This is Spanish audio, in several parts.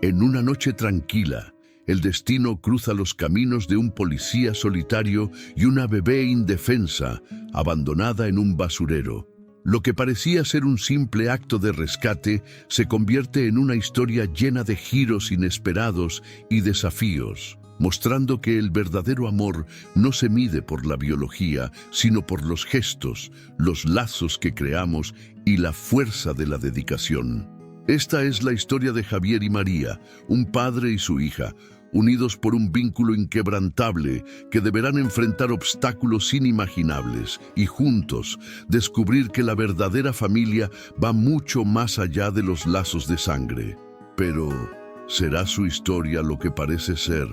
En una noche tranquila, el destino cruza los caminos de un policía solitario y una bebé indefensa, abandonada en un basurero. Lo que parecía ser un simple acto de rescate se convierte en una historia llena de giros inesperados y desafíos, mostrando que el verdadero amor no se mide por la biología, sino por los gestos, los lazos que creamos y la fuerza de la dedicación. Esta es la historia de Javier y María, un padre y su hija, unidos por un vínculo inquebrantable que deberán enfrentar obstáculos inimaginables y juntos descubrir que la verdadera familia va mucho más allá de los lazos de sangre. Pero, ¿será su historia lo que parece ser?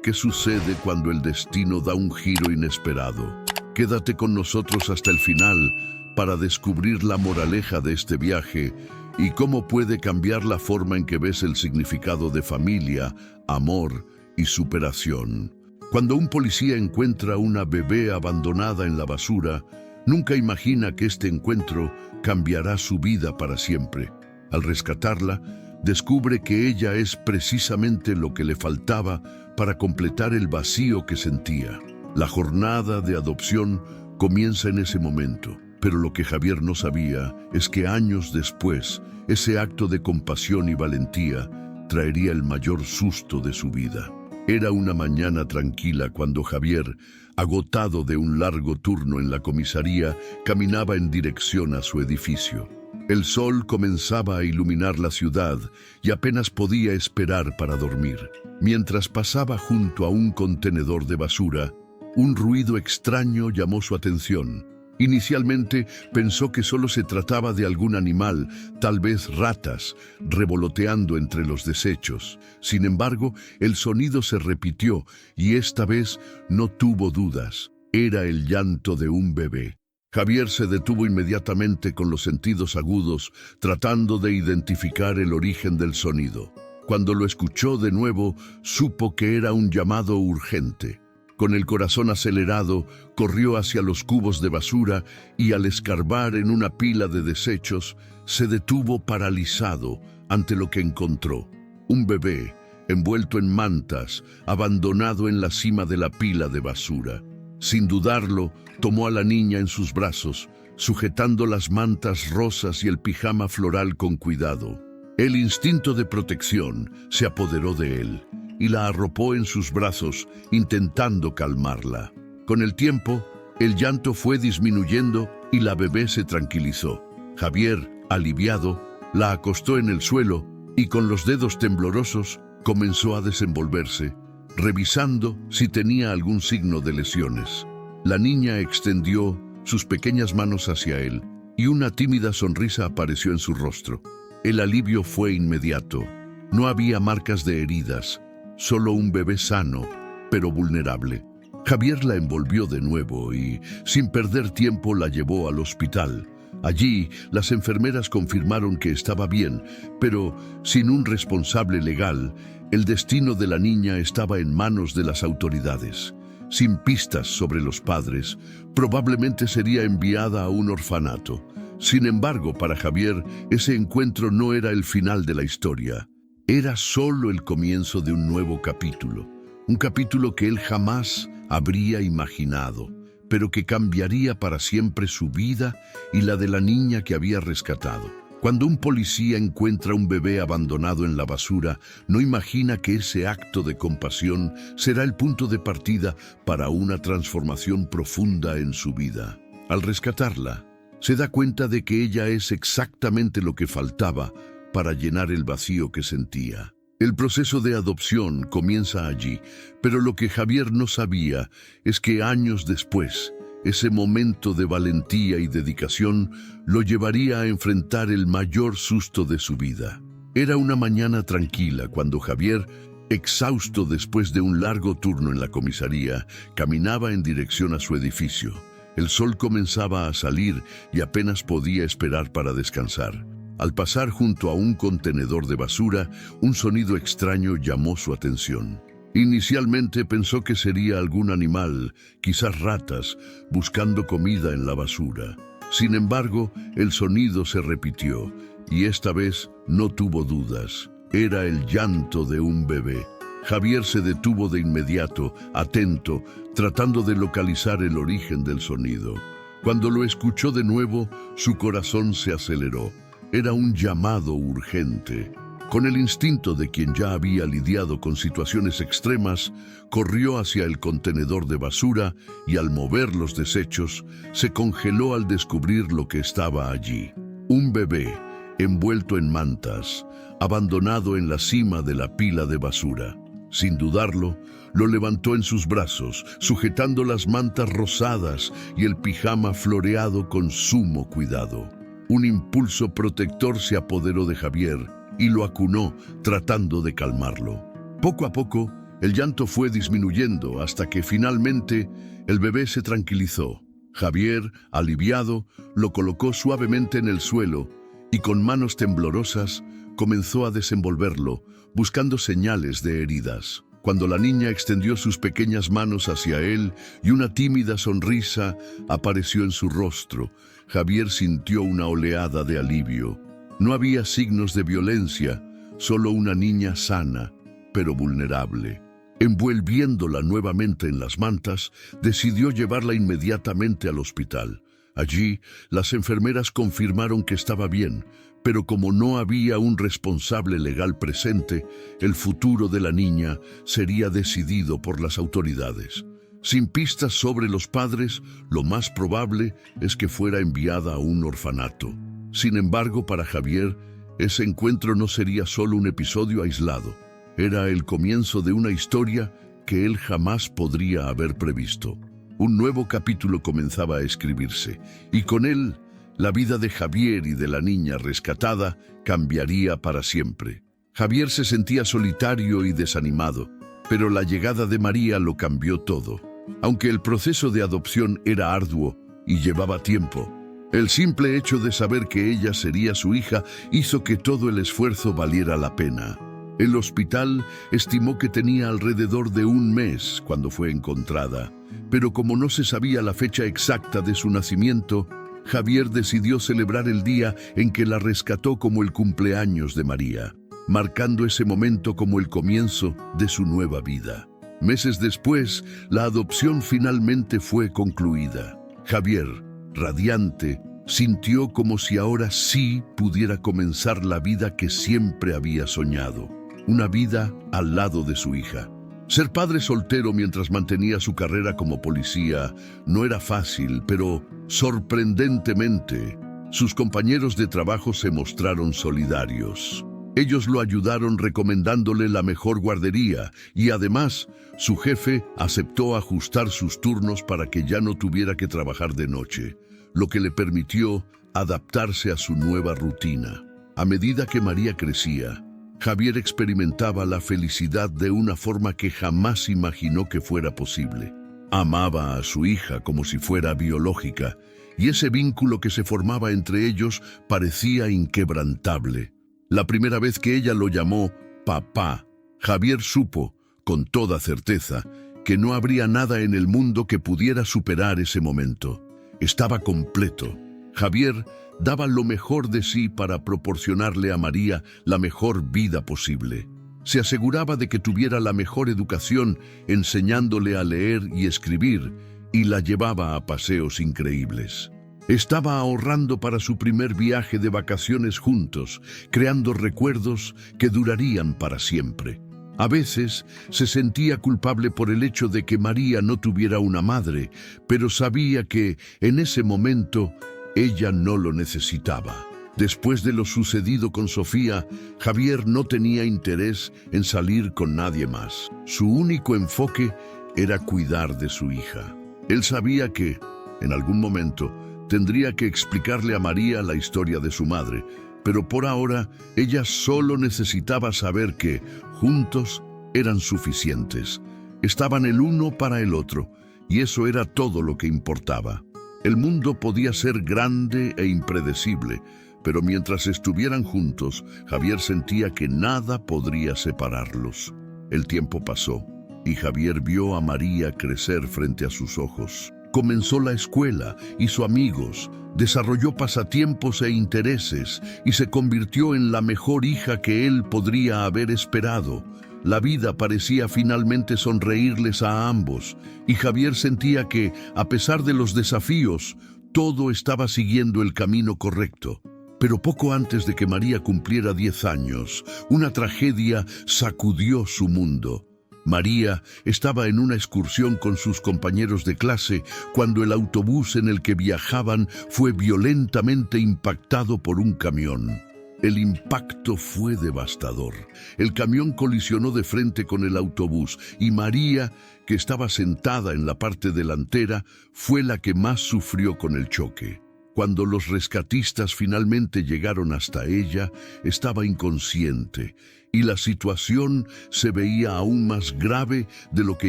¿Qué sucede cuando el destino da un giro inesperado? Quédate con nosotros hasta el final para descubrir la moraleja de este viaje y cómo puede cambiar la forma en que ves el significado de familia, amor y superación. Cuando un policía encuentra una bebé abandonada en la basura, nunca imagina que este encuentro cambiará su vida para siempre. Al rescatarla, descubre que ella es precisamente lo que le faltaba para completar el vacío que sentía. La jornada de adopción comienza en ese momento. Pero lo que Javier no sabía es que años después, ese acto de compasión y valentía traería el mayor susto de su vida. Era una mañana tranquila cuando Javier, agotado de un largo turno en la comisaría, caminaba en dirección a su edificio. El sol comenzaba a iluminar la ciudad y apenas podía esperar para dormir. Mientras pasaba junto a un contenedor de basura, un ruido extraño llamó su atención. Inicialmente pensó que solo se trataba de algún animal, tal vez ratas, revoloteando entre los desechos. Sin embargo, el sonido se repitió y esta vez no tuvo dudas. Era el llanto de un bebé. Javier se detuvo inmediatamente con los sentidos agudos, tratando de identificar el origen del sonido. Cuando lo escuchó de nuevo, supo que era un llamado urgente. Con el corazón acelerado, corrió hacia los cubos de basura y al escarbar en una pila de desechos, se detuvo paralizado ante lo que encontró. Un bebé, envuelto en mantas, abandonado en la cima de la pila de basura. Sin dudarlo, tomó a la niña en sus brazos, sujetando las mantas rosas y el pijama floral con cuidado. El instinto de protección se apoderó de él y la arropó en sus brazos, intentando calmarla. Con el tiempo, el llanto fue disminuyendo y la bebé se tranquilizó. Javier, aliviado, la acostó en el suelo y con los dedos temblorosos comenzó a desenvolverse, revisando si tenía algún signo de lesiones. La niña extendió sus pequeñas manos hacia él y una tímida sonrisa apareció en su rostro. El alivio fue inmediato. No había marcas de heridas, solo un bebé sano, pero vulnerable. Javier la envolvió de nuevo y, sin perder tiempo, la llevó al hospital. Allí, las enfermeras confirmaron que estaba bien, pero sin un responsable legal, el destino de la niña estaba en manos de las autoridades. Sin pistas sobre los padres, probablemente sería enviada a un orfanato. Sin embargo, para Javier, ese encuentro no era el final de la historia. Era solo el comienzo de un nuevo capítulo. Un capítulo que él jamás habría imaginado, pero que cambiaría para siempre su vida y la de la niña que había rescatado. Cuando un policía encuentra un bebé abandonado en la basura, no imagina que ese acto de compasión será el punto de partida para una transformación profunda en su vida. Al rescatarla, se da cuenta de que ella es exactamente lo que faltaba para llenar el vacío que sentía. El proceso de adopción comienza allí, pero lo que Javier no sabía es que años después, ese momento de valentía y dedicación lo llevaría a enfrentar el mayor susto de su vida. Era una mañana tranquila cuando Javier, exhausto después de un largo turno en la comisaría, caminaba en dirección a su edificio. El sol comenzaba a salir y apenas podía esperar para descansar. Al pasar junto a un contenedor de basura, un sonido extraño llamó su atención. Inicialmente pensó que sería algún animal, quizás ratas, buscando comida en la basura. Sin embargo, el sonido se repitió, y esta vez no tuvo dudas. Era el llanto de un bebé. Javier se detuvo de inmediato, atento, tratando de localizar el origen del sonido. Cuando lo escuchó de nuevo, su corazón se aceleró. Era un llamado urgente. Con el instinto de quien ya había lidiado con situaciones extremas, corrió hacia el contenedor de basura y al mover los desechos, se congeló al descubrir lo que estaba allí. Un bebé, envuelto en mantas, abandonado en la cima de la pila de basura. Sin dudarlo, lo levantó en sus brazos, sujetando las mantas rosadas y el pijama floreado con sumo cuidado. Un impulso protector se apoderó de Javier y lo acunó, tratando de calmarlo. Poco a poco, el llanto fue disminuyendo hasta que finalmente el bebé se tranquilizó. Javier, aliviado, lo colocó suavemente en el suelo y con manos temblorosas comenzó a desenvolverlo, buscando señales de heridas. Cuando la niña extendió sus pequeñas manos hacia él y una tímida sonrisa apareció en su rostro, Javier sintió una oleada de alivio. No había signos de violencia, solo una niña sana, pero vulnerable. Envolviéndola nuevamente en las mantas, decidió llevarla inmediatamente al hospital. Allí, las enfermeras confirmaron que estaba bien, pero como no había un responsable legal presente, el futuro de la niña sería decidido por las autoridades. Sin pistas sobre los padres, lo más probable es que fuera enviada a un orfanato. Sin embargo, para Javier, ese encuentro no sería solo un episodio aislado. Era el comienzo de una historia que él jamás podría haber previsto. Un nuevo capítulo comenzaba a escribirse, y con él, la vida de Javier y de la niña rescatada cambiaría para siempre. Javier se sentía solitario y desanimado, pero la llegada de María lo cambió todo. Aunque el proceso de adopción era arduo y llevaba tiempo, el simple hecho de saber que ella sería su hija hizo que todo el esfuerzo valiera la pena. El hospital estimó que tenía alrededor de un mes cuando fue encontrada, pero como no se sabía la fecha exacta de su nacimiento, Javier decidió celebrar el día en que la rescató como el cumpleaños de María, marcando ese momento como el comienzo de su nueva vida. Meses después, la adopción finalmente fue concluida. Javier, radiante, sintió como si ahora sí pudiera comenzar la vida que siempre había soñado, una vida al lado de su hija. Ser padre soltero mientras mantenía su carrera como policía no era fácil, pero sorprendentemente, sus compañeros de trabajo se mostraron solidarios. Ellos lo ayudaron recomendándole la mejor guardería y además, su jefe aceptó ajustar sus turnos para que ya no tuviera que trabajar de noche, lo que le permitió adaptarse a su nueva rutina. A medida que María crecía, Javier experimentaba la felicidad de una forma que jamás imaginó que fuera posible. Amaba a su hija como si fuera biológica, y ese vínculo que se formaba entre ellos parecía inquebrantable. La primera vez que ella lo llamó papá, Javier supo, con toda certeza, que no habría nada en el mundo que pudiera superar ese momento. Estaba completo. Javier daba lo mejor de sí para proporcionarle a María la mejor vida posible. Se aseguraba de que tuviera la mejor educación, enseñándole a leer y escribir, y la llevaba a paseos increíbles. Estaba ahorrando para su primer viaje de vacaciones juntos, creando recuerdos que durarían para siempre. A veces se sentía culpable por el hecho de que María no tuviera una madre, pero sabía que, en ese momento, ella no lo necesitaba. Después de lo sucedido con Sofía, Javier no tenía interés en salir con nadie más. Su único enfoque era cuidar de su hija. Él sabía que, en algún momento, tendría que explicarle a María la historia de su madre, pero por ahora ella solo necesitaba saber que, juntos, eran suficientes. Estaban el uno para el otro, y eso era todo lo que importaba. El mundo podía ser grande e impredecible, pero mientras estuvieran juntos, Javier sentía que nada podría separarlos. El tiempo pasó, y Javier vio a María crecer frente a sus ojos. Comenzó la escuela, hizo amigos, desarrolló pasatiempos e intereses y se convirtió en la mejor hija que él podría haber esperado. La vida parecía finalmente sonreírles a ambos, y Javier sentía que, a pesar de los desafíos, todo estaba siguiendo el camino correcto. Pero poco antes de que María cumpliera 10 años, una tragedia sacudió su mundo. María estaba en una excursión con sus compañeros de clase cuando el autobús en el que viajaban fue violentamente impactado por un camión. El impacto fue devastador. El camión colisionó de frente con el autobús y María, que estaba sentada en la parte delantera, fue la que más sufrió con el choque. Cuando los rescatistas finalmente llegaron hasta ella, estaba inconsciente y la situación se veía aún más grave de lo que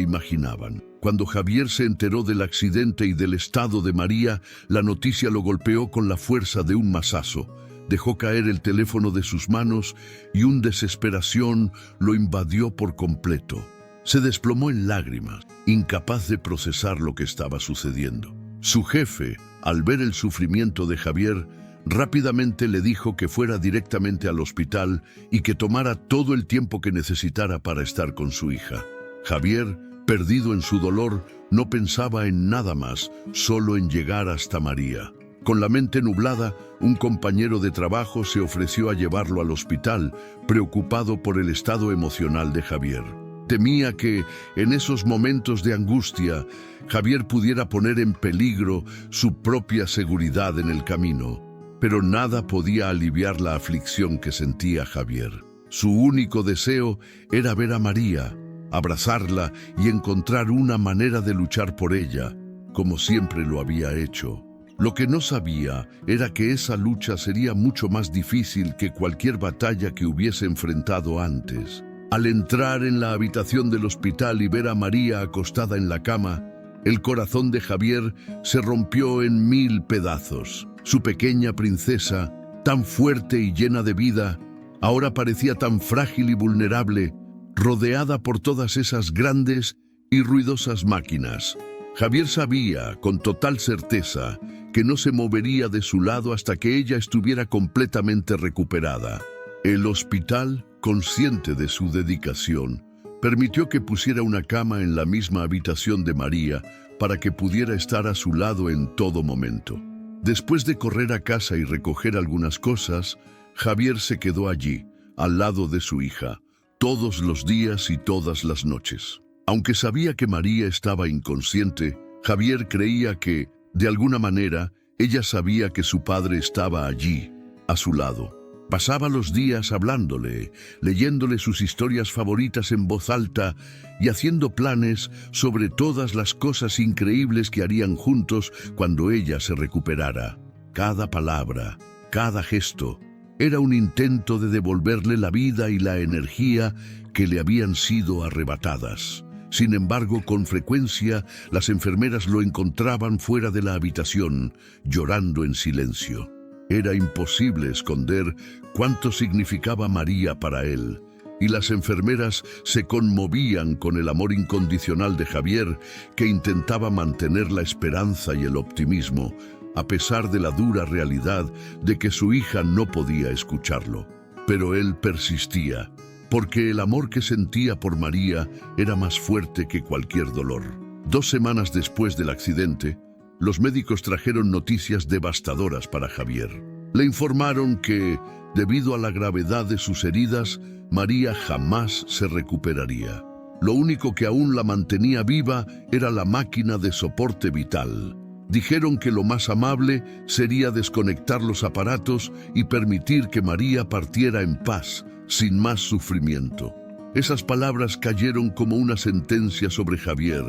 imaginaban. Cuando Javier se enteró del accidente y del estado de María, la noticia lo golpeó con la fuerza de un mazazo. Dejó caer el teléfono de sus manos y una desesperación lo invadió por completo. Se desplomó en lágrimas, incapaz de procesar lo que estaba sucediendo. Su jefe, al ver el sufrimiento de Javier, rápidamente le dijo que fuera directamente al hospital y que tomara todo el tiempo que necesitara para estar con su hija. Javier, perdido en su dolor, no pensaba en nada más, solo en llegar hasta María. Con la mente nublada, un compañero de trabajo se ofreció a llevarlo al hospital, preocupado por el estado emocional de Javier. Temía que, en esos momentos de angustia, Javier pudiera poner en peligro su propia seguridad en el camino. Pero nada podía aliviar la aflicción que sentía Javier. Su único deseo era ver a María, abrazarla y encontrar una manera de luchar por ella, como siempre lo había hecho. Lo que no sabía era que esa lucha sería mucho más difícil que cualquier batalla que hubiese enfrentado antes. Al entrar en la habitación del hospital y ver a María acostada en la cama, el corazón de Javier se rompió en 1000 pedazos. Su pequeña princesa, tan fuerte y llena de vida, ahora parecía tan frágil y vulnerable, rodeada por todas esas grandes y ruidosas máquinas. Javier sabía, con total certeza, que no se movería de su lado hasta que ella estuviera completamente recuperada. El hospital, consciente de su dedicación, permitió que pusiera una cama en la misma habitación de María para que pudiera estar a su lado en todo momento. Después de correr a casa y recoger algunas cosas, Javier se quedó allí, al lado de su hija, todos los días y todas las noches. Aunque sabía que María estaba inconsciente, Javier creía que, de alguna manera, ella sabía que su padre estaba allí, a su lado. Pasaba los días hablándole, leyéndole sus historias favoritas en voz alta y haciendo planes sobre todas las cosas increíbles que harían juntos cuando ella se recuperara. Cada palabra, cada gesto, era un intento de devolverle la vida y la energía que le habían sido arrebatadas. Sin embargo, con frecuencia, las enfermeras lo encontraban fuera de la habitación, llorando en silencio. Era imposible esconder cuánto significaba María para él, y las enfermeras se conmovían con el amor incondicional de Javier, que intentaba mantener la esperanza y el optimismo, a pesar de la dura realidad de que su hija no podía escucharlo. Pero él persistía, porque el amor que sentía por María era más fuerte que cualquier dolor. 2 semanas después del accidente, los médicos trajeron noticias devastadoras para Javier. Le informaron que, debido a la gravedad de sus heridas, María jamás se recuperaría. Lo único que aún la mantenía viva era la máquina de soporte vital. Dijeron que lo más amable sería desconectar los aparatos y permitir que María partiera en paz, sin más sufrimiento. Esas palabras cayeron como una sentencia sobre Javier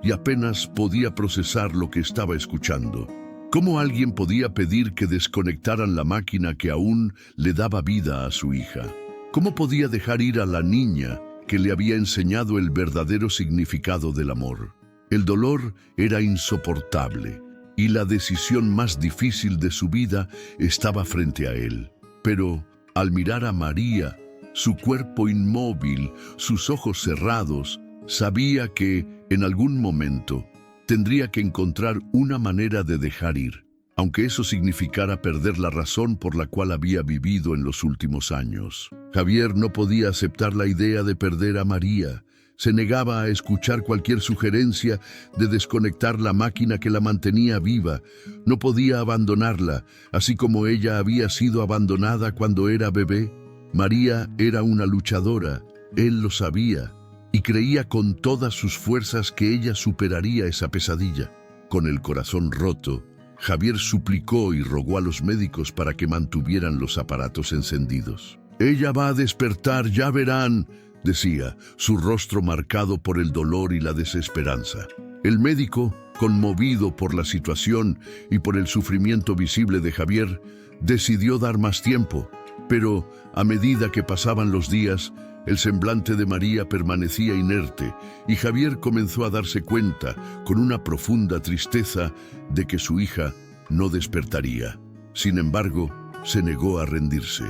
y apenas podía procesar lo que estaba escuchando. ¿Cómo alguien podía pedir que desconectaran la máquina que aún le daba vida a su hija? ¿Cómo podía dejar ir a la niña que le había enseñado el verdadero significado del amor? El dolor era insoportable y la decisión más difícil de su vida estaba frente a él. Pero, al mirar a María, su cuerpo inmóvil, sus ojos cerrados, sabía que, en algún momento, Tendría que encontrar una manera de dejar ir, aunque eso significara perder la razón por la cual había vivido en los últimos años. Javier no podía aceptar la idea de perder a María. Se negaba a escuchar cualquier sugerencia de desconectar la máquina que la mantenía viva. No podía abandonarla, así como ella había sido abandonada cuando era bebé. María era una luchadora, él lo sabía, y creía con todas sus fuerzas que ella superaría esa pesadilla. Con el corazón roto, Javier suplicó y rogó a los médicos para que mantuvieran los aparatos encendidos. «Ella va a despertar, ya verán», decía, su rostro marcado por el dolor y la desesperanza. El médico, conmovido por la situación y por el sufrimiento visible de Javier, decidió dar más tiempo, pero a medida que pasaban los días, el semblante de María permanecía inerte y Javier comenzó a darse cuenta, con una profunda tristeza, de que su hija no despertaría. Sin embargo, se negó a rendirse.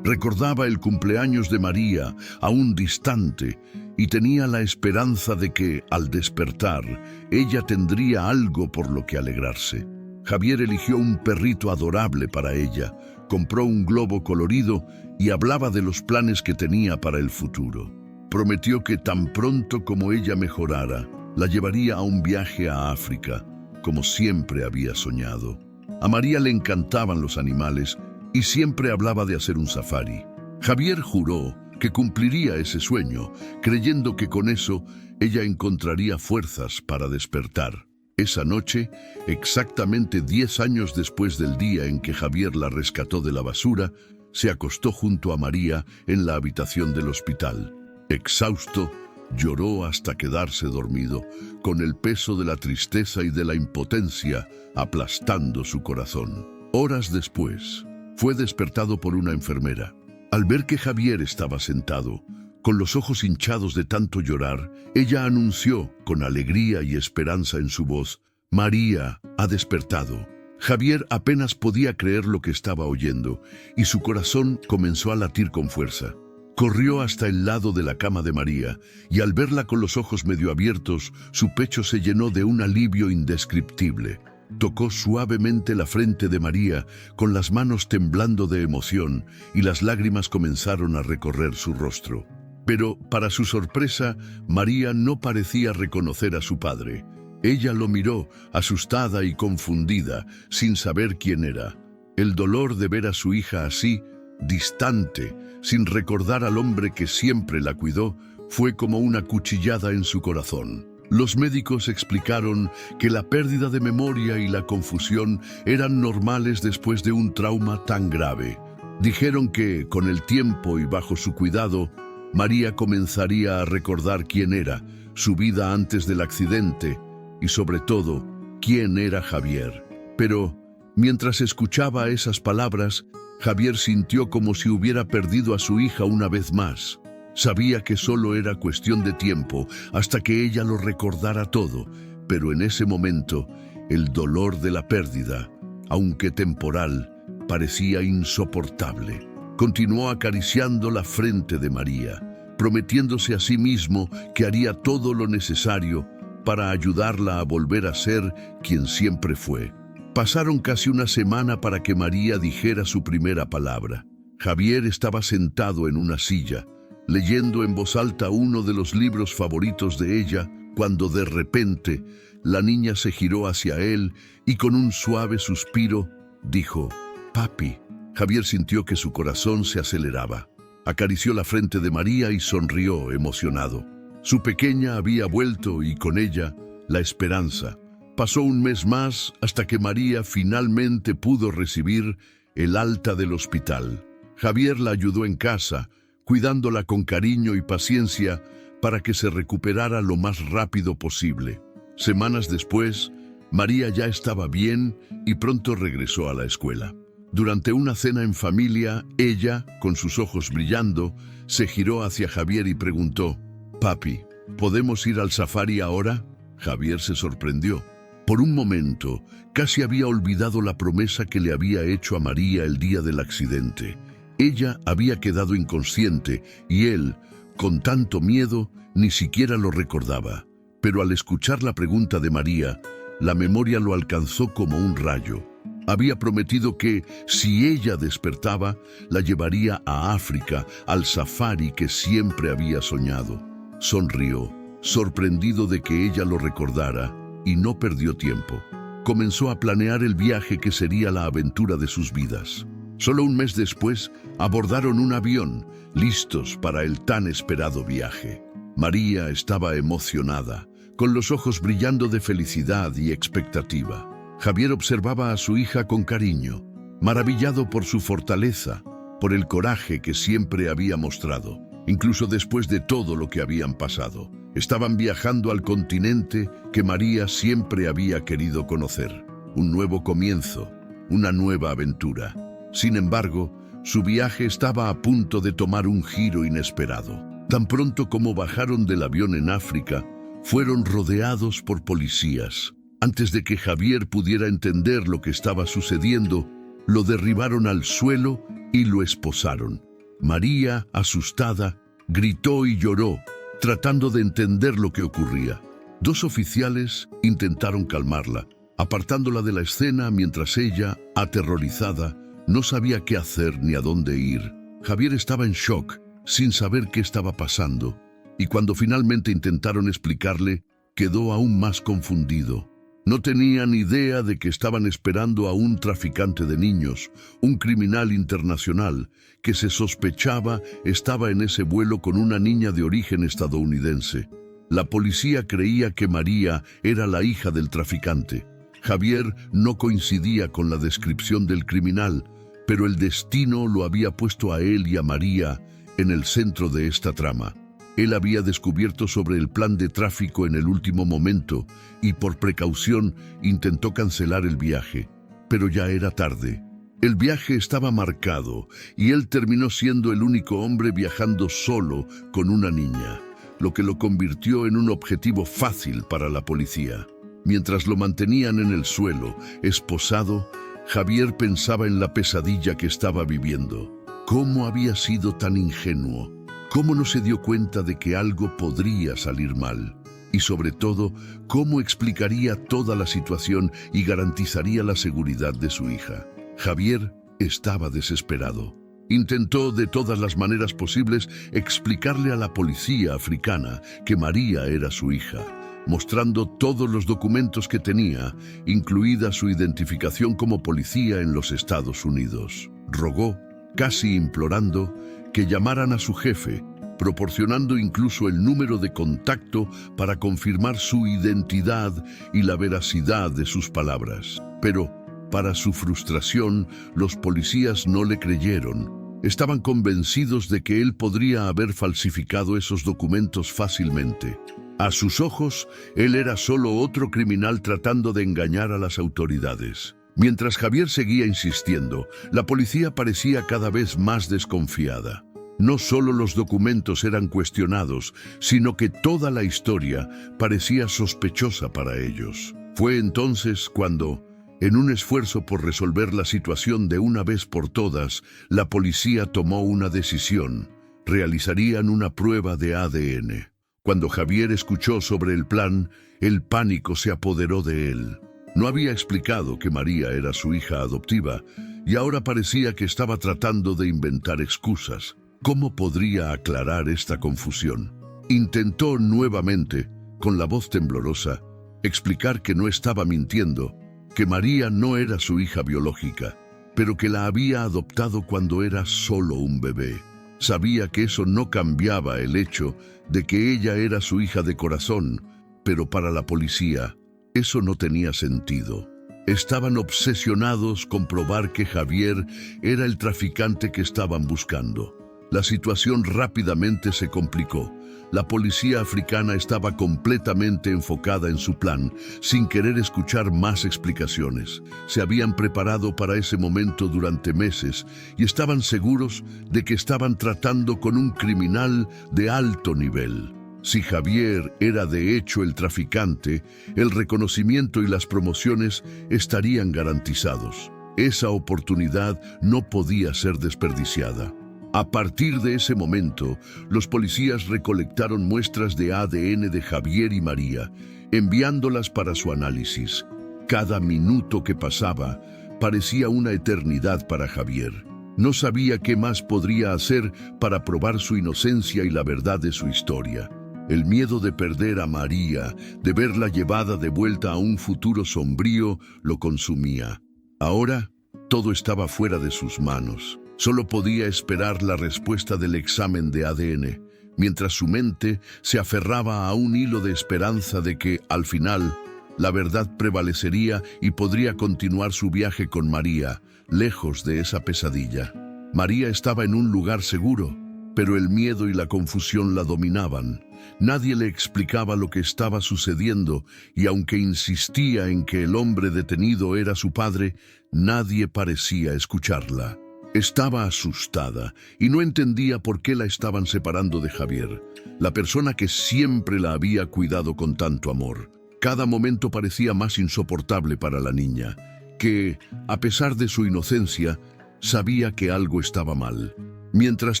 Recordaba el cumpleaños de María, aún distante, y tenía la esperanza de que, al despertar, ella tendría algo por lo que alegrarse. Javier eligió un perrito adorable para ella, compró un globo colorido y hablaba de los planes que tenía para el futuro. Prometió que tan pronto como ella mejorara, la llevaría a un viaje a África, como siempre había soñado. A María le encantaban los animales y siempre hablaba de hacer un safari. Javier juró que cumpliría ese sueño, creyendo que con eso ella encontraría fuerzas para despertar. Esa noche, exactamente 10 años después del día en que Javier la rescató de la basura, se acostó junto a María en la habitación del hospital. Exhausto, lloró hasta quedarse dormido, con el peso de la tristeza y de la impotencia aplastando su corazón. Horas después, fue despertado por una enfermera. Al ver que Javier estaba sentado, con los ojos hinchados de tanto llorar, ella anunció, con alegría y esperanza en su voz: «María ha despertado». Javier apenas podía creer lo que estaba oyendo, y su corazón comenzó a latir con fuerza. Corrió hasta el lado de la cama de María, y al verla con los ojos medio abiertos, su pecho se llenó de un alivio indescriptible. Tocó suavemente la frente de María, con las manos temblando de emoción, y las lágrimas comenzaron a recorrer su rostro. Pero, para su sorpresa, María no parecía reconocer a su padre. Ella lo miró, asustada y confundida, sin saber quién era. El dolor de ver a su hija así, distante, sin recordar al hombre que siempre la cuidó, fue como una cuchillada en su corazón. Los médicos explicaron que la pérdida de memoria y la confusión eran normales después de un trauma tan grave. Dijeron que, con el tiempo y bajo su cuidado, María comenzaría a recordar quién era, su vida antes del accidente y, sobre todo, quién era Javier. Pero, mientras escuchaba esas palabras, Javier sintió como si hubiera perdido a su hija una vez más. Sabía que solo era cuestión de tiempo hasta que ella lo recordara todo, pero en ese momento, el dolor de la pérdida, aunque temporal, parecía insoportable. Continuó acariciando la frente de María, prometiéndose a sí mismo que haría todo lo necesario para ayudarla a volver a ser quien siempre fue. Pasaron casi una semana para que María dijera su primera palabra. Javier estaba sentado en una silla, leyendo en voz alta uno de los libros favoritos de ella, cuando de repente la niña se giró hacia él y con un suave suspiro dijo: «Papi». Javier sintió que su corazón se aceleraba. Acarició la frente de María y sonrió emocionado. Su pequeña había vuelto y con ella la esperanza. Pasó un mes más hasta que María finalmente pudo recibir el alta del hospital. Javier la ayudó en casa, cuidándola con cariño y paciencia para que se recuperara lo más rápido posible. Semanas después, María ya estaba bien y pronto regresó a la escuela. Durante una cena en familia, ella, con sus ojos brillando, se giró hacia Javier y preguntó: «Papi, ¿podemos ir al safari ahora?». Javier se sorprendió. Por un momento, casi había olvidado la promesa que le había hecho a María el día del accidente. Ella había quedado inconsciente y él, con tanto miedo, ni siquiera lo recordaba. Pero al escuchar la pregunta de María, la memoria lo alcanzó como un rayo. Había prometido que, si ella despertaba, la llevaría a África, al safari que siempre había soñado. Sonrió, sorprendido de que ella lo recordara, y no perdió tiempo. Comenzó a planear el viaje que sería la aventura de sus vidas. Solo un mes después, abordaron un avión, listos para el tan esperado viaje. María estaba emocionada, con los ojos brillando de felicidad y expectativa. Javier observaba a su hija con cariño, maravillado por su fortaleza, por el coraje que siempre había mostrado, incluso después de todo lo que habían pasado. Estaban viajando al continente que María siempre había querido conocer. Un nuevo comienzo, una nueva aventura. Sin embargo, su viaje estaba a punto de tomar un giro inesperado. Tan pronto como bajaron del avión en África, fueron rodeados por policías. Antes de que Javier pudiera entender lo que estaba sucediendo, lo derribaron al suelo y lo esposaron. María, asustada, gritó y lloró, tratando de entender lo que ocurría. Dos oficiales intentaron calmarla, apartándola de la escena mientras ella, aterrorizada, no sabía qué hacer ni a dónde ir. Javier estaba en shock, sin saber qué estaba pasando, y cuando finalmente intentaron explicarle, quedó aún más confundido. No tenían idea de que estaban esperando a un traficante de niños, un criminal internacional, que se sospechaba estaba en ese vuelo con una niña de origen estadounidense. La policía creía que María era la hija del traficante. Javier no coincidía con la descripción del criminal, pero el destino lo había puesto a él y a María en el centro de esta trama. Él había descubierto sobre el plan de tráfico en el último momento y por precaución intentó cancelar el viaje, pero ya era tarde. El viaje estaba marcado y él terminó siendo el único hombre viajando solo con una niña, lo que lo convirtió en un objetivo fácil para la policía. Mientras lo mantenían en el suelo, esposado, Javier pensaba en la pesadilla que estaba viviendo. ¿Cómo había sido tan ingenuo? ¿Cómo no se dio cuenta de que algo podría salir mal? Y sobre todo, ¿cómo explicaría toda la situación y garantizaría la seguridad de su hija? Javier estaba desesperado. Intentó de todas las maneras posibles explicarle a la policía africana que María era su hija, mostrando todos los documentos que tenía, incluida su identificación como policía en los Estados Unidos. Rogó, casi implorando, que llamaran a su jefe, proporcionando incluso el número de contacto para confirmar su identidad y la veracidad de sus palabras. Pero, para su frustración, los policías no le creyeron. Estaban convencidos de que él podría haber falsificado esos documentos fácilmente. A sus ojos, él era solo otro criminal tratando de engañar a las autoridades. Mientras Javier seguía insistiendo, la policía parecía cada vez más desconfiada. No solo los documentos eran cuestionados, sino que toda la historia parecía sospechosa para ellos. Fue entonces cuando, en un esfuerzo por resolver la situación de una vez por todas, la policía tomó una decisión. Realizarían una prueba de ADN. Cuando Javier escuchó sobre el plan, el pánico se apoderó de él. No había explicado que María era su hija adoptiva y ahora parecía que estaba tratando de inventar excusas. ¿Cómo podría aclarar esta confusión? Intentó nuevamente, con la voz temblorosa, explicar que no estaba mintiendo, que María no era su hija biológica, pero que la había adoptado cuando era solo un bebé. Sabía que eso no cambiaba el hecho de que ella era su hija de corazón, pero para la policía, eso no tenía sentido. Estaban obsesionados con probar que Javier era el traficante que estaban buscando. La situación rápidamente se complicó. La policía africana estaba completamente enfocada en su plan, sin querer escuchar más explicaciones. Se habían preparado para ese momento durante meses y estaban seguros de que estaban tratando con un criminal de alto nivel. Si Javier era de hecho el traficante, el reconocimiento y las promociones estarían garantizados. Esa oportunidad no podía ser desperdiciada. A partir de ese momento, los policías recolectaron muestras de ADN de Javier y María, enviándolas para su análisis. Cada minuto que pasaba parecía una eternidad para Javier. No sabía qué más podría hacer para probar su inocencia y la verdad de su historia. El miedo de perder a María, de verla llevada de vuelta a un futuro sombrío, lo consumía. Ahora, todo estaba fuera de sus manos. Solo podía esperar la respuesta del examen de ADN, mientras su mente se aferraba a un hilo de esperanza de que, al final, la verdad prevalecería y podría continuar su viaje con María, lejos de esa pesadilla. María estaba en un lugar seguro, pero el miedo y la confusión la dominaban. Nadie le explicaba lo que estaba sucediendo y aunque insistía en que el hombre detenido era su padre, nadie parecía escucharla. Estaba asustada y no entendía por qué la estaban separando de Javier, la persona que siempre la había cuidado con tanto amor. Cada momento parecía más insoportable para la niña, que, a pesar de su inocencia, sabía que algo estaba mal. Mientras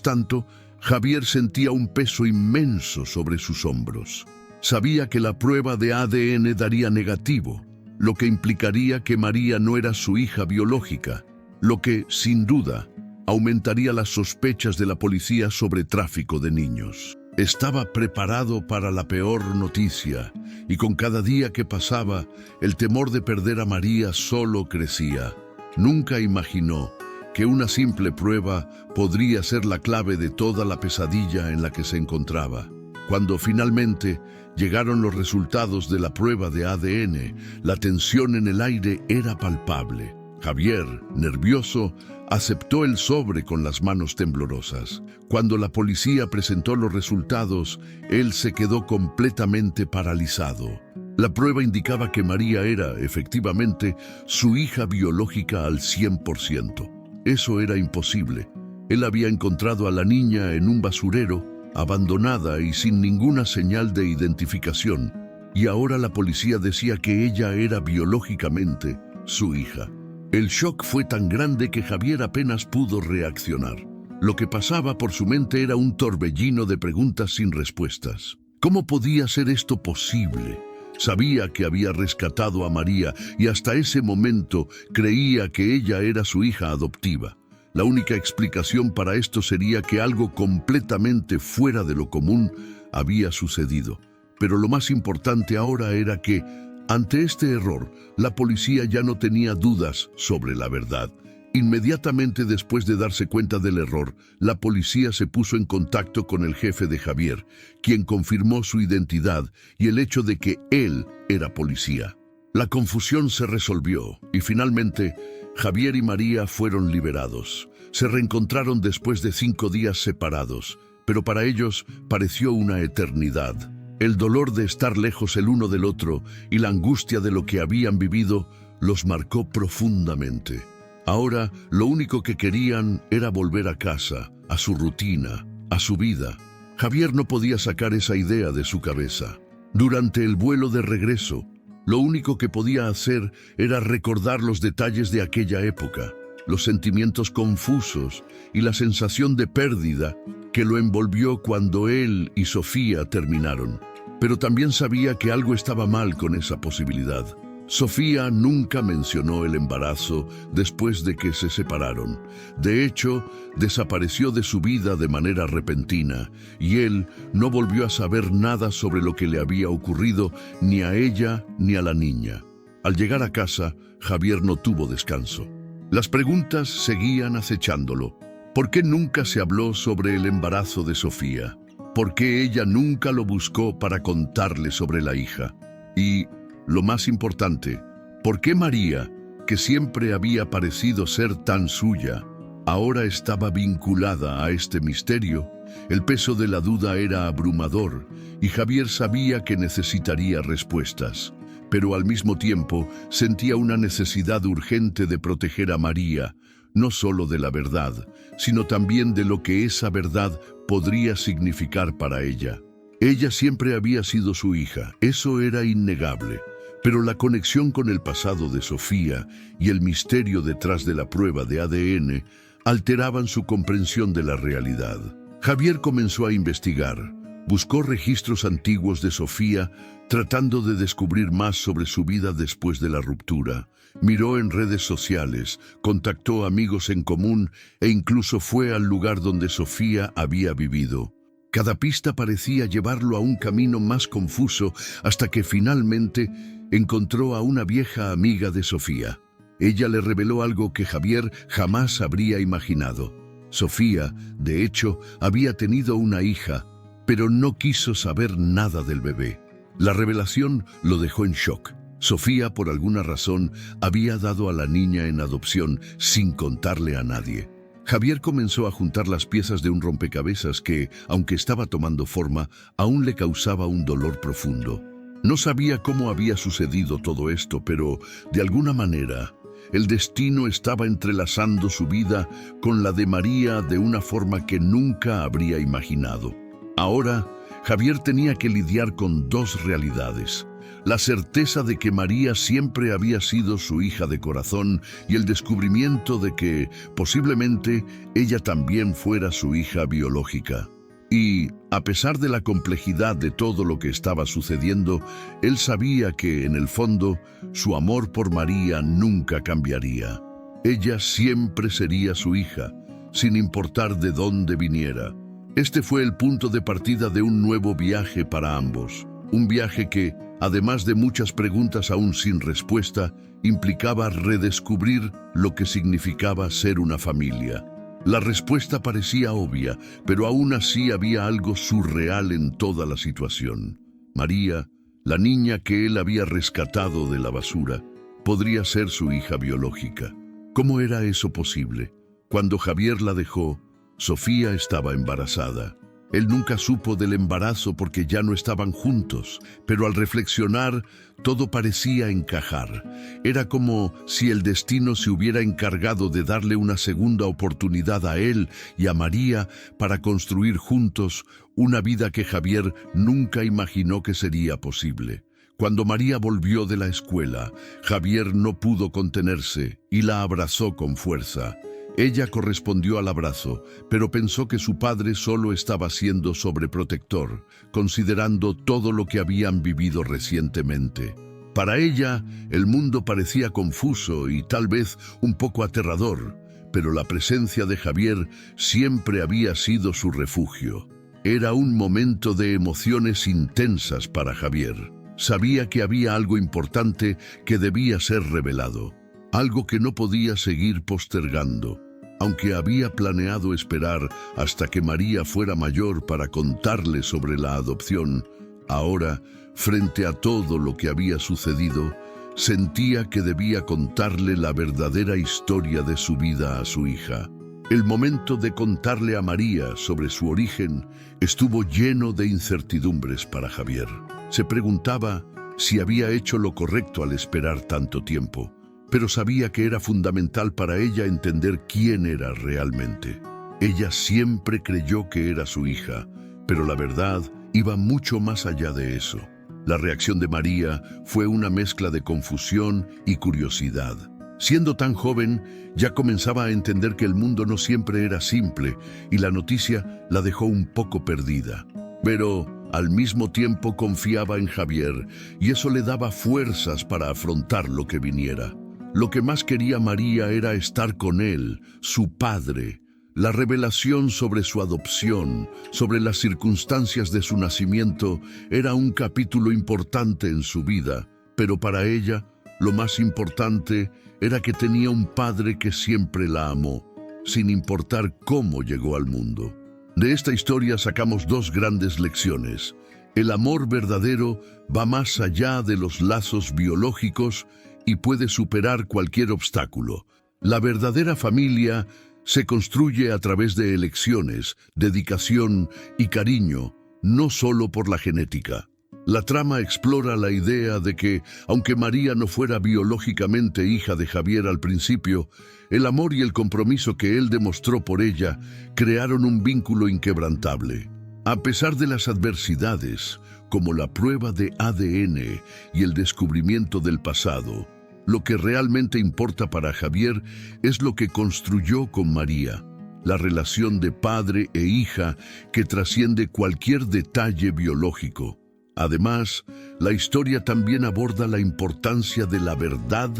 tanto, Javier sentía un peso inmenso sobre sus hombros. Sabía que la prueba de ADN daría negativo, lo que implicaría que María no era su hija biológica, lo que, sin duda, aumentaría las sospechas de la policía sobre tráfico de niños. Estaba preparado para la peor noticia, y con cada día que pasaba, el temor de perder a María solo crecía. Nunca imaginó que una simple prueba podría ser la clave de toda la pesadilla en la que se encontraba. Cuando finalmente llegaron los resultados de la prueba de ADN, la tensión en el aire era palpable. Javier, nervioso, aceptó el sobre con las manos temblorosas. Cuando la policía presentó los resultados, él se quedó completamente paralizado. La prueba indicaba que María era, efectivamente, su hija biológica al 100%. Eso era imposible. Él había encontrado a la niña en un basurero, abandonada y sin ninguna señal de identificación, y ahora la policía decía que ella era biológicamente su hija. El shock fue tan grande que Javier apenas pudo reaccionar. Lo que pasaba por su mente era un torbellino de preguntas sin respuestas. ¿Cómo podía ser esto posible? Sabía que había rescatado a María y hasta ese momento creía que ella era su hija adoptiva. La única explicación para esto sería que algo completamente fuera de lo común había sucedido. Pero lo más importante ahora era que, ante este error, la policía ya no tenía dudas sobre la verdad. Inmediatamente después de darse cuenta del error, la policía se puso en contacto con el jefe de Javier, quien confirmó su identidad y el hecho de que él era policía. La confusión se resolvió y finalmente Javier y María fueron liberados. Se reencontraron después de 5 días separados, pero para ellos pareció una eternidad. El dolor de estar lejos el uno del otro y la angustia de lo que habían vivido los marcó profundamente. Ahora, lo único que querían era volver a casa, a su rutina, a su vida. Javier no podía sacar esa idea de su cabeza. Durante el vuelo de regreso, lo único que podía hacer era recordar los detalles de aquella época, los sentimientos confusos y la sensación de pérdida que lo envolvió cuando él y Sofía terminaron. Pero también sabía que algo estaba mal con esa posibilidad. Sofía nunca mencionó el embarazo después de que se separaron. De hecho, desapareció de su vida de manera repentina y él no volvió a saber nada sobre lo que le había ocurrido ni a ella ni a la niña. Al llegar a casa, Javier no tuvo descanso. Las preguntas seguían acechándolo. ¿Por qué nunca se habló sobre el embarazo de Sofía? ¿Por qué ella nunca lo buscó para contarle sobre la hija? Y, lo más importante, ¿por qué María, que siempre había parecido ser tan suya, ahora estaba vinculada a este misterio? El peso de la duda era abrumador y Javier sabía que necesitaría respuestas. Pero al mismo tiempo sentía una necesidad urgente de proteger a María, no solo de la verdad, sino también de lo que esa verdad podría significar para ella. Ella siempre había sido su hija, eso era innegable, pero la conexión con el pasado de Sofía y el misterio detrás de la prueba de ADN alteraban su comprensión de la realidad. Javier comenzó a investigar. Buscó registros antiguos de Sofía, tratando de descubrir más sobre su vida después de la ruptura. Miró en redes sociales, contactó amigos en común e incluso fue al lugar donde Sofía había vivido. Cada pista parecía llevarlo a un camino más confuso hasta que finalmente encontró a una vieja amiga de Sofía. Ella le reveló algo que Javier jamás habría imaginado. Sofía, de hecho, había tenido una hija, pero no quiso saber nada del bebé. La revelación lo dejó en shock. Sofía, por alguna razón, había dado a la niña en adopción sin contarle a nadie. Javier comenzó a juntar las piezas de un rompecabezas que, aunque estaba tomando forma, aún le causaba un dolor profundo. No sabía cómo había sucedido todo esto, pero, de alguna manera, el destino estaba entrelazando su vida con la de María de una forma que nunca habría imaginado. Ahora, Javier tenía que lidiar con dos realidades: la certeza de que María siempre había sido su hija de corazón y el descubrimiento de que, posiblemente, ella también fuera su hija biológica. Y, a pesar de la complejidad de todo lo que estaba sucediendo, él sabía que, en el fondo, su amor por María nunca cambiaría. Ella siempre sería su hija, sin importar de dónde viniera. Este fue el punto de partida de un nuevo viaje para ambos. Un viaje que, además de muchas preguntas aún sin respuesta, implicaba redescubrir lo que significaba ser una familia. La respuesta parecía obvia, pero aún así había algo surreal en toda la situación. María, la niña que él había rescatado de la basura, podría ser su hija biológica. ¿Cómo era eso posible? Cuando Javier la dejó, Sofía estaba embarazada. Él nunca supo del embarazo porque ya no estaban juntos, pero al reflexionar, todo parecía encajar. Era como si el destino se hubiera encargado de darle una segunda oportunidad a él y a María para construir juntos una vida que Javier nunca imaginó que sería posible. Cuando María volvió de la escuela, Javier no pudo contenerse y la abrazó con fuerza. Ella correspondió al abrazo, pero pensó que su padre solo estaba siendo sobreprotector, considerando todo lo que habían vivido recientemente. Para ella, el mundo parecía confuso y tal vez un poco aterrador, pero la presencia de Javier siempre había sido su refugio. Era un momento de emociones intensas para Javier. Sabía que había algo importante que debía ser revelado, algo que no podía seguir postergando. Aunque había planeado esperar hasta que María fuera mayor para contarle sobre la adopción, ahora, frente a todo lo que había sucedido, sentía que debía contarle la verdadera historia de su vida a su hija. El momento de contarle a María sobre su origen estuvo lleno de incertidumbres para Javier. Se preguntaba si había hecho lo correcto al esperar tanto tiempo, pero sabía que era fundamental para ella entender quién era realmente. Ella siempre creyó que era su hija, pero la verdad iba mucho más allá de eso. La reacción de María fue una mezcla de confusión y curiosidad. Siendo tan joven, ya comenzaba a entender que el mundo no siempre era simple y la noticia la dejó un poco perdida. Pero al mismo tiempo confiaba en Javier y eso le daba fuerzas para afrontar lo que viniera. Lo que más quería María era estar con él, su padre. La revelación sobre su adopción, sobre las circunstancias de su nacimiento, era un capítulo importante en su vida, pero para ella, lo más importante era que tenía un padre que siempre la amó, sin importar cómo llegó al mundo. De esta historia sacamos dos grandes lecciones. El amor verdadero va más allá de los lazos biológicos y puede superar cualquier obstáculo. La verdadera familia se construye a través de elecciones, dedicación y cariño, no solo por la genética. La trama explora la idea de que, aunque María no fuera biológicamente hija de Javier al principio, el amor y el compromiso que él demostró por ella crearon un vínculo inquebrantable. A pesar de las adversidades, como la prueba de ADN y el descubrimiento del pasado, Lo que realmente importa para Javier es lo que construyó con María, la relación de padre e hija que trasciende cualquier detalle biológico. Además, la historia también aborda la importancia de la verdad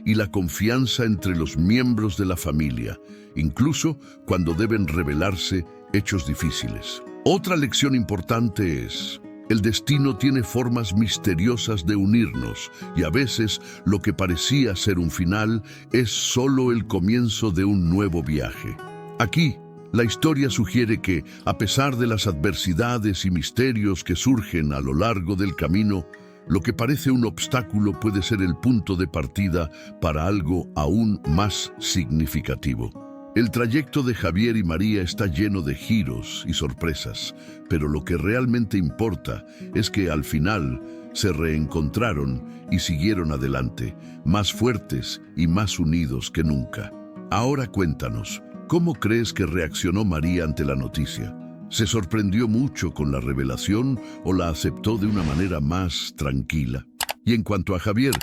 y la confianza entre los miembros de la familia, incluso cuando deben revelarse hechos difíciles. Otra lección importante es: el destino tiene formas misteriosas de unirnos y a veces lo que parecía ser un final es solo el comienzo de un nuevo viaje. Aquí, la historia sugiere que, a pesar de las adversidades y misterios que surgen a lo largo del camino, lo que parece un obstáculo puede ser el punto de partida para algo aún más significativo. El trayecto de Javier y María está lleno de giros y sorpresas, pero lo que realmente importa es que al final se reencontraron y siguieron adelante, más fuertes y más unidos que nunca. Ahora cuéntanos, ¿cómo crees que reaccionó María ante la noticia? ¿Se sorprendió mucho con la revelación o la aceptó de una manera más tranquila? Y en cuanto a Javier,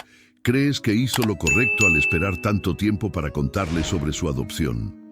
¿crees que hizo lo correcto al esperar tanto tiempo para contarle sobre su adopción?